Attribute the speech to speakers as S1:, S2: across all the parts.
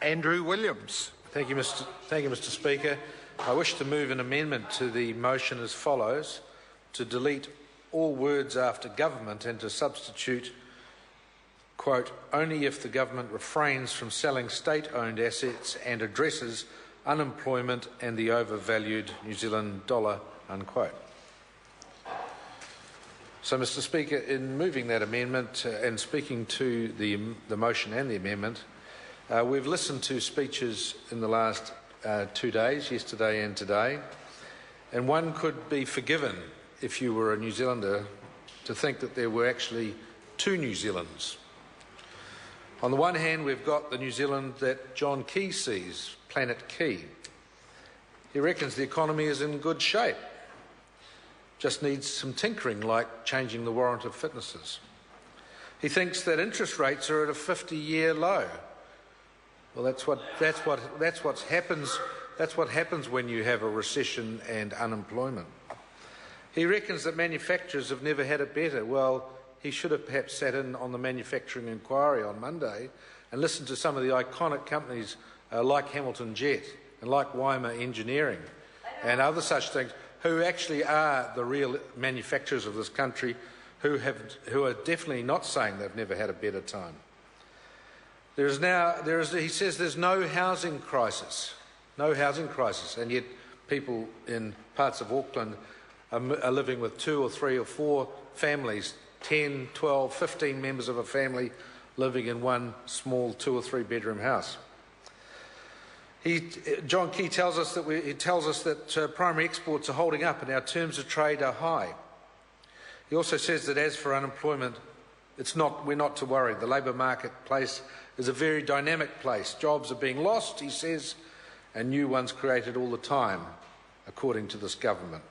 S1: Andrew Williams.
S2: Thank you, Mr. Speaker. I wish to move an amendment to the motion as follows: to delete all words after government and to substitute, quote, only if the government refrains from selling state-owned assets and addresses unemployment and the overvalued New Zealand dollar, unquote. So, Mr. Speaker, in moving that amendment and speaking to the motion and the amendment, we've listened to speeches in the last 2 days, yesterday and today, and one could be forgiven if you were a New Zealander to think that there were actually two New Zealands. On the one hand, we've got the New Zealand that John Key sees, Planet Key. He reckons the economy is in good shape, just needs some tinkering like changing the warrant of fitnesses. He thinks that interest rates are at a 50-year low. Well, that's what happens when you have a recession and unemployment. He reckons that manufacturers have never had it better. Well, he should have perhaps sat in on the manufacturing inquiry on Monday and listened to some of the iconic companies like Hamilton Jet and like Weimar Engineering and other such things, who actually are the real manufacturers of this country, who are definitely not saying they've never had a better time. He says there's no housing crisis, and yet people in parts of Auckland are living with 2 or 3 or 4 families, 10, 12, 15 members of a family living in one small 2 or 3 bedroom house. John Key tells us that primary exports are holding up and our terms of trade are high. He also says that as for unemployment, we're not to worry. The labour marketplace is a very dynamic place. Jobs are being lost, he says, and new ones created all the time, according to this government.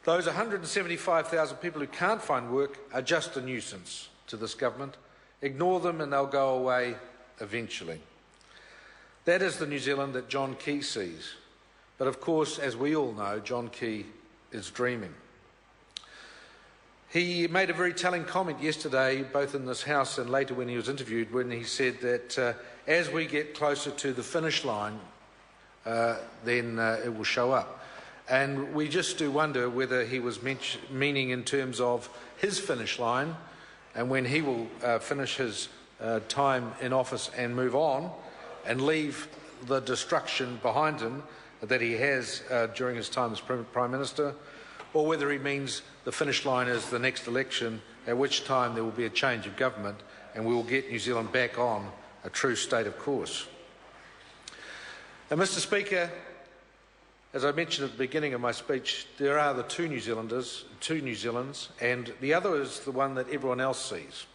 S2: Those 175,000 people who can't find work are just a nuisance to this government. Ignore them and they'll go away eventually. That is the New Zealand that John Key sees. But of course, as we all know, John Key is dreaming. He made a very telling comment yesterday, both in this House and later when he was interviewed, when he said that as we get closer to the finish line, then it will show up. And we just do wonder whether he was meaning in terms of his finish line and when he will finish his time in office and move on and leave the destruction behind him that he has during his time as Prime Minister, or whether he means the finish line is the next election, at which time there will be a change of government and we will get New Zealand back on a true state of course. Now, Mr. Speaker, as I mentioned at the beginning of my speech, there are the two New Zealands, and the other is the one that everyone else sees.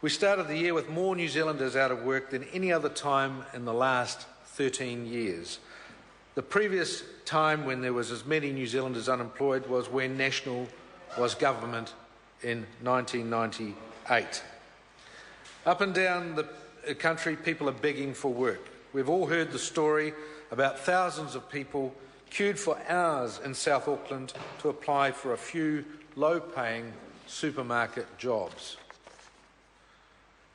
S2: We started the year with more New Zealanders out of work than any other time in the last 13 years. The previous time when there was as many New Zealanders unemployed was when National was government in 1998. Up and down the country, people are begging for work. We've all heard the story about thousands of people queued for hours in South Auckland to apply for a few low-paying supermarket jobs.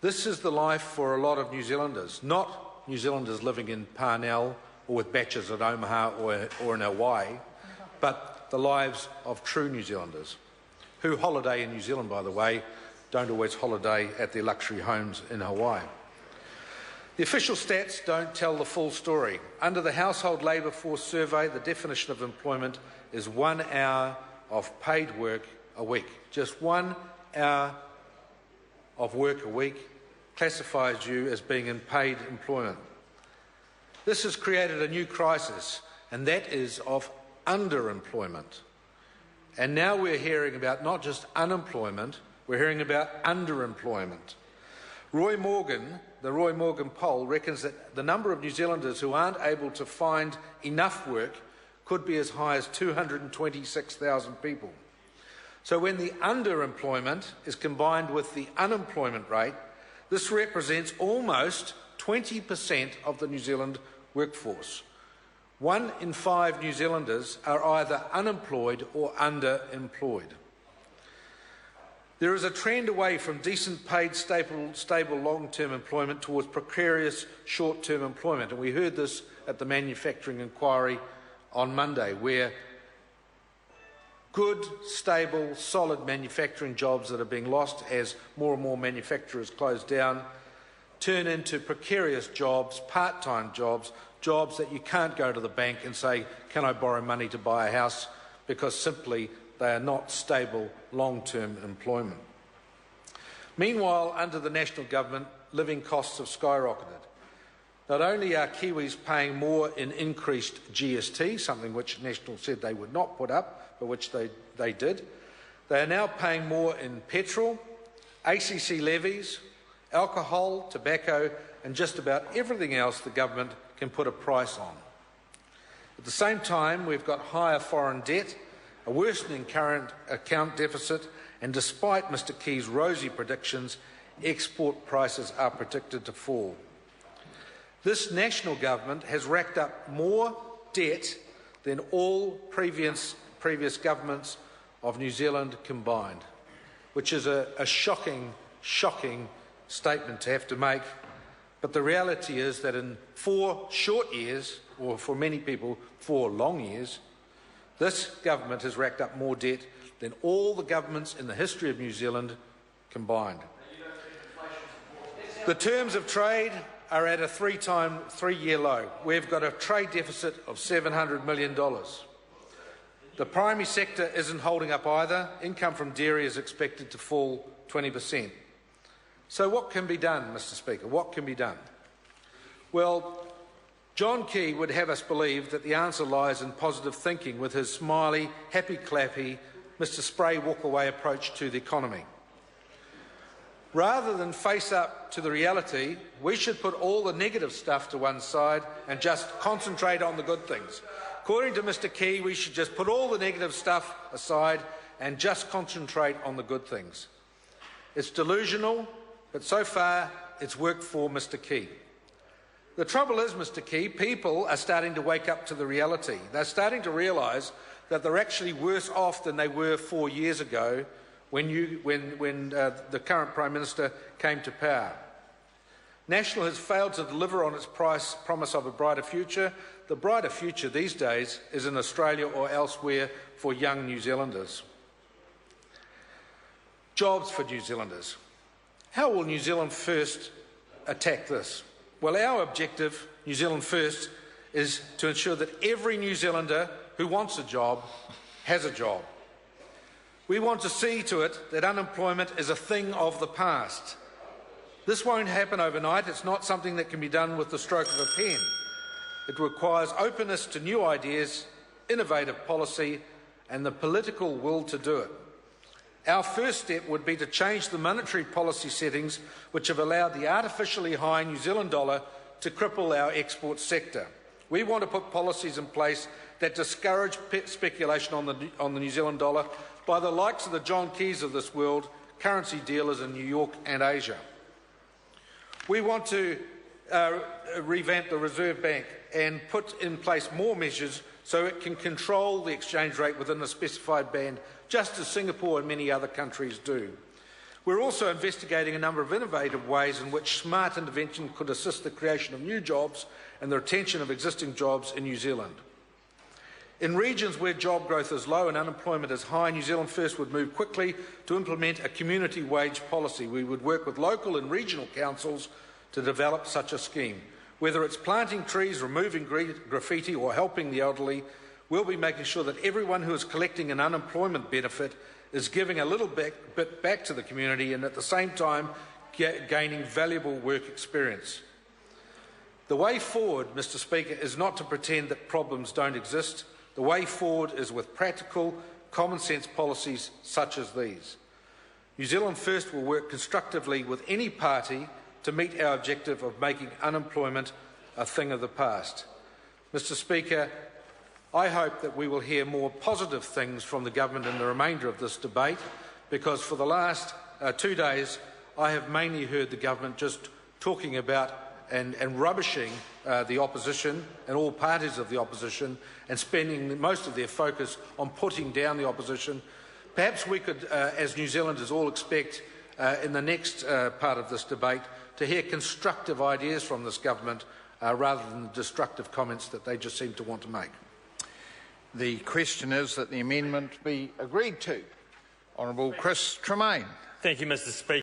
S2: This is the life for a lot of New Zealanders, not New Zealanders living in Parnell or with batches at Omaha or in Hawaii, but the lives of true New Zealanders, who holiday in New Zealand, by the way, don't always holiday at their luxury homes in Hawaii. The official stats don't tell the full story. Under the Household Labour Force Survey, the definition of employment is 1 hour of paid work a week. Just 1 hour of work a week classifies you as being in paid employment. This has created a new crisis, and that is of underemployment. And now we're hearing about not just unemployment, we're hearing about underemployment. The Roy Morgan poll reckons that the number of New Zealanders who aren't able to find enough work could be as high as 226,000 people. So when the underemployment is combined with the unemployment rate, this represents almost 20% of the New Zealand workforce. 1 in 5 New Zealanders are either unemployed or underemployed. There is a trend away from decent paid, stable long-term employment towards precarious short-term employment. And we heard this at the manufacturing inquiry on Monday, where good, stable, solid manufacturing jobs that are being lost as more and more manufacturers close down turn into precarious jobs, part-time jobs, jobs that you can't go to the bank and say, can I borrow money to buy a house, because simply they are not stable long-term employment. Meanwhile, under the National Government, living costs have skyrocketed. Not only are Kiwis paying more in increased GST, something which National said they would not put up, but which they did, they are now paying more in petrol, ACC levies, alcohol, tobacco, and just about everything else the government can put a price on. At the same time, we've got higher foreign debt, a worsening current account deficit, and despite Mr Key's rosy predictions, export prices are predicted to fall. This national government has racked up more debt than all previous governments of New Zealand combined, which is a shocking statement to have to make. But the reality is that in 4 short years, or for many people 4 long years, this government has racked up more debt than all the governments in the history of New Zealand combined. The terms of trade are at a 3-year low. We've got a trade deficit of $700 million. The primary sector isn't holding up either. Income from dairy is expected to fall 20%. So what can be done, Mr Speaker? What can be done? Well, John Key would have us believe that the answer lies in positive thinking with his smiley, happy-clappy, Mr Spray-walk-away approach to the economy. Rather than face up to the reality, we should put all the negative stuff to one side and just concentrate on the good things. According to Mr Key, we should just put all the negative stuff aside and just concentrate on the good things. It's delusional, but so far it's worked for Mr Key. The trouble is, Mr Key, people are starting to wake up to the reality. They're starting to realise that they're actually worse off than they were 4 years ago when the current Prime Minister came to power. National has failed to deliver on its promise of a brighter future. The brighter future these days is in Australia or elsewhere for young New Zealanders. Jobs for New Zealanders. How will New Zealand First attack this? Well, our objective, New Zealand First, is to ensure that every New Zealander who wants a job has a job. We want to see to it that unemployment is a thing of the past. This won't happen overnight. It's not something that can be done with the stroke of a pen. It requires openness to new ideas, innovative policy, and the political will to do it. Our first step would be to change the monetary policy settings which have allowed the artificially high New Zealand dollar to cripple our export sector. We want to put policies in place that discourage speculation on the New Zealand dollar by the likes of the John Keys of this world, currency dealers in New York and Asia. We want to revamp the Reserve Bank and put in place more measures so it can control the exchange rate within a specified band, just as Singapore and many other countries do. We're also investigating a number of innovative ways in which smart intervention could assist the creation of new jobs and the retention of existing jobs in New Zealand. In regions where job growth is low and unemployment is high, New Zealand First would move quickly to implement a community wage policy. We would work with local and regional councils to develop such a scheme. Whether it's planting trees, removing graffiti or helping the elderly, we'll be making sure that everyone who is collecting an unemployment benefit is giving a little bit back to the community and at the same time gaining valuable work experience. The way forward, Mr Speaker, is not to pretend that problems don't exist. The way forward is with practical, common sense policies such as these. New Zealand First will work constructively with any party to meet our objective of making unemployment a thing of the past. Mr Speaker, I hope that we will hear more positive things from the government in the remainder of this debate, because for the last 2 days I have mainly heard the government just talking about and rubbishing the opposition and all parties of the opposition and spending most of their focus on putting down the opposition. Perhaps we could, as New Zealanders, all expect in the next part of this debate to hear constructive ideas from this government rather than the destructive comments that they just seem to want to make.
S1: The question is that the amendment be agreed to. Honourable Chris Tremaine.
S3: Thank you, Mr. Speaker.